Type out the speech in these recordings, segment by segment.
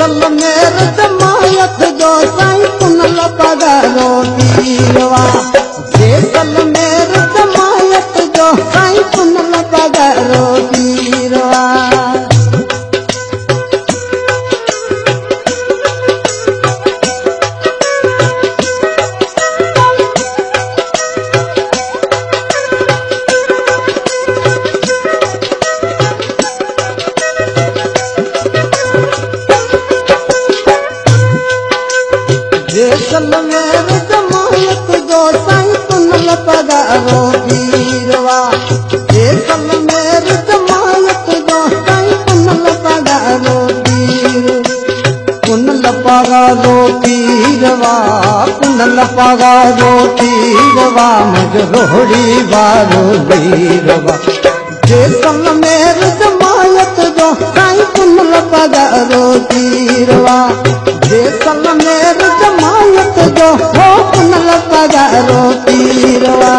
सल मेर जमायत जो साईं पुनल पगारो पीरवा। सल मेर जमायत जो साईं पुनल पगारो पीरवा। सल मेर जमायत जो साईं पुनल पगारो पीरवा। सल मेर जमायत जो साईं पुनल पगारो पीर। पुनल पगारो पीरवा पुनल पगारो पीरवा मुझ रोड़ी वारो वीरवा। सल मेर जमायत जो साईं पुनल पगारो पीरवा। सल मेर जमायत जो हो पुनल पगारो पीरवा।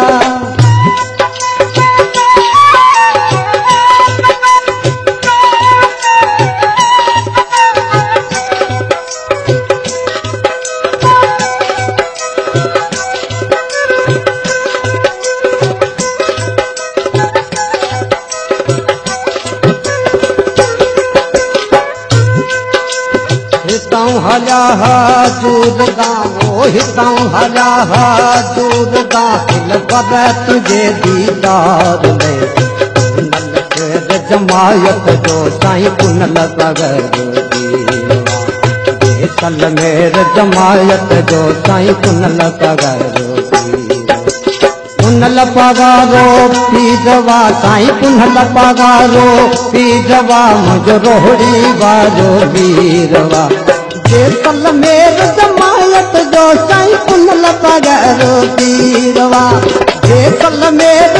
हिताऊं हला दूध गाओ हिताऊं हला दूध गाखिल बबै तुझे दीदार में। पुनल मेर जमायत जो साईं पुनल पगारो पीरवा। सल मेर जमायत जो साईं पुनल पगारो पीरवा। पुनल पगारो पीरवा साईं पुनल पगारो पीरवा मुझ रोड़ी वारो वीरवा। सल मेर जमायत जो साईं पुनल पगारो पीरवा। सल मेर